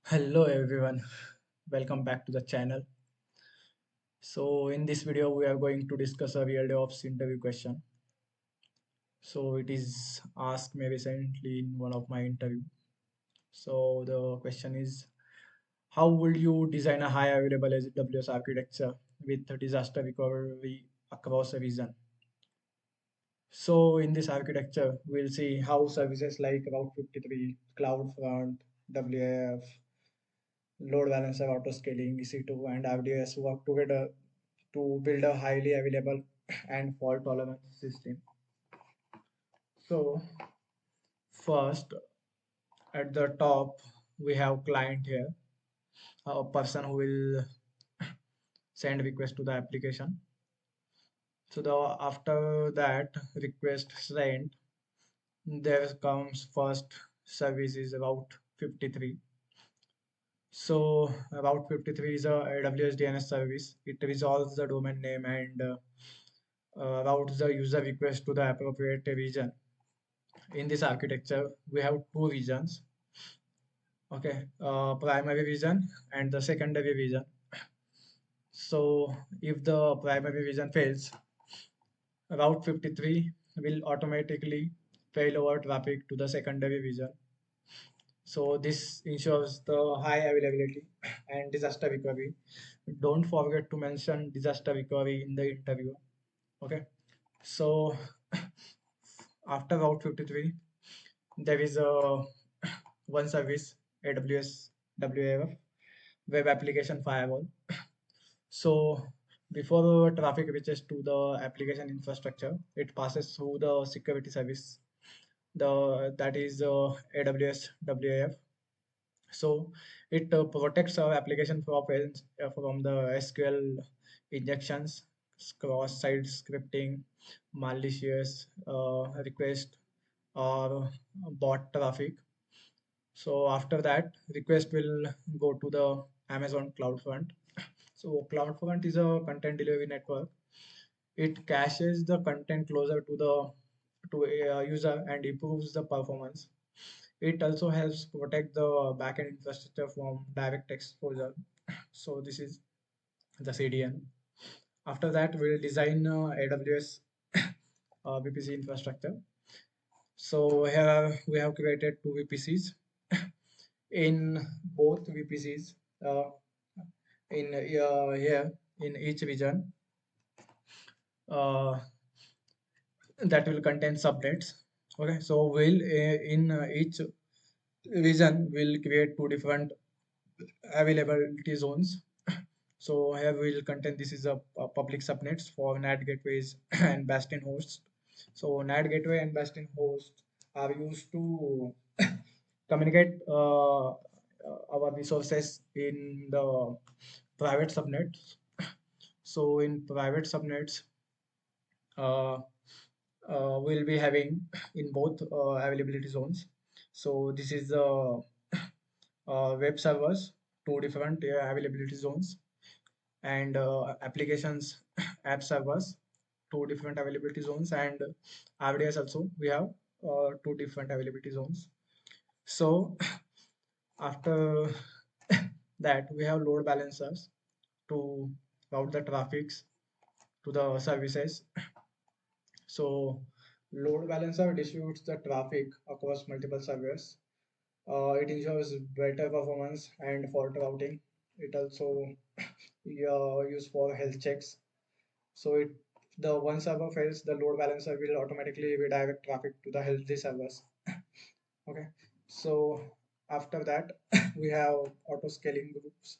Hello everyone, welcome back to the channel. So in this video we are going to discuss a real DevOps interview question. So it is asked me recently in one of my interview. So the question is, how would you design a high available AWS architecture with disaster recovery across a region? So in this architecture, we'll see how services like Route 53, CloudFront, WAF, load balancer, auto scaling, EC2, and AWS work together to build a highly available and fault tolerant system. So first, at the top, we have client here, a person who will send request to the application. So after that request sent, there comes first service is Route 53. So Route 53 is a AWS DNS service. It resolves the domain name and routes the user request to the appropriate region. In this architecture, we have two regions. Okay, primary region and the secondary region. So if the primary region fails, Route 53 will automatically fail over traffic to the secondary region. So this ensures the high availability and disaster recovery. Don't forget to mention disaster recovery in the interview. Okay. So after Route 53, there is a one service, AWS WAF, Web Application Firewall. So before the traffic reaches to the application infrastructure, it passes through the security service. That is AWS WAF. So it protects our application from the SQL injections, cross-site scripting, malicious request, or bot traffic. So after that, request will go to the Amazon CloudFront. So CloudFront is a content delivery network. It caches the content closer to the to a user and improves the performance. It also helps protect the backend infrastructure from direct exposure. So this is the CDN. After that, we'll design AWS VPC infrastructure. So here we have created two VPCs. In both VPCs, uh, in here in each region, uh, that will contain subnets. Okay, so we'll in each region will create two different availability zones. So here we'll contain this is a public subnets for NAT gateways and Bastion hosts. So NAT gateway and Bastion host are used to communicate our resources in the private subnets. So in private subnets, uh, we'll be having in both availability zones. So this is the web servers, two different availability zones, and applications app servers, two different availability zones, and RDS also we have two different availability zones. So after that we have load balancers to route the traffics to the services. So load balancer distributes the traffic across multiple servers. It ensures better performance and fault routing. It also used for health checks. So it the one server fails, the load balancer will automatically redirect traffic to the healthy servers. Okay. So after that, we have auto scaling groups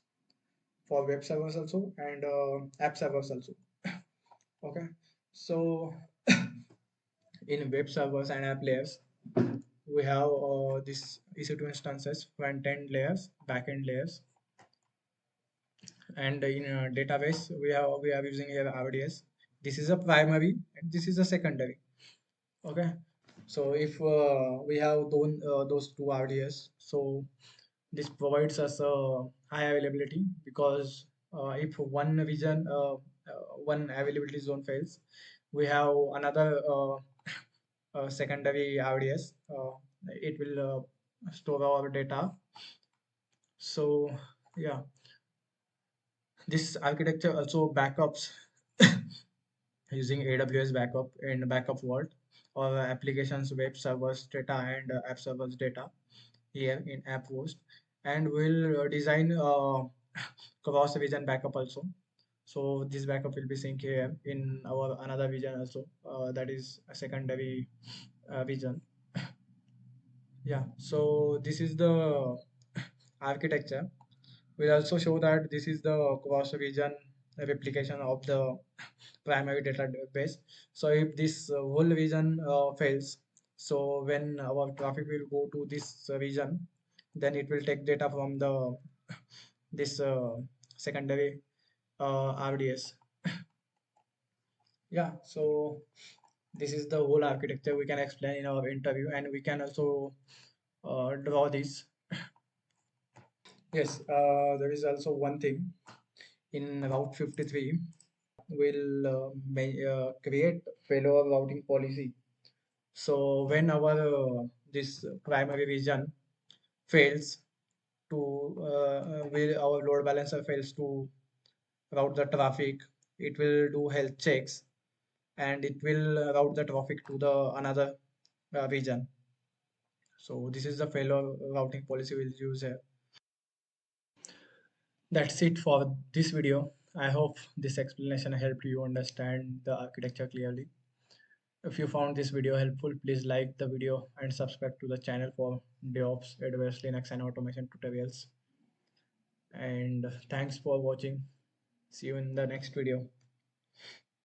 for web servers also and app servers also. Okay. So in web servers and app layers, we have this EC2 instances, front end layers, back end layers, and in database we are using here RDS. This is a primary and this is a secondary. Okay, so if we have those two RDS, so this provides us a high availability because if one availability zone fails, we have another secondary RDS. It will store our data. So yeah, this architecture also backups using AWS Backup in Backup Vault or applications, web servers data and app servers data here in App Host, and we'll design cross region backup also. So this backup will be synced here in our another region also, that is a secondary region. Yeah, so this is the architecture. We'll also show that this is the cross region replication of the primary database. So if this whole region fails, so when our traffic will go to this region, then it will take data from the this secondary RDS. Yeah, so this is the whole architecture we can explain in our interview, and we can also draw this. Yes, there is also one thing in Route 53. Will create failover routing policy. So when our this primary region fails to will our load balancer fails to route the traffic, it will do health checks and it will route the traffic to the another region. So this is the failover routing policy we'll use here. That's it for this video. I hope this explanation helped you understand the architecture clearly. If you found this video helpful, please like the video and subscribe to the channel for DevOps, AWS, Linux, and automation tutorials. And thanks for watching. See you in the next video.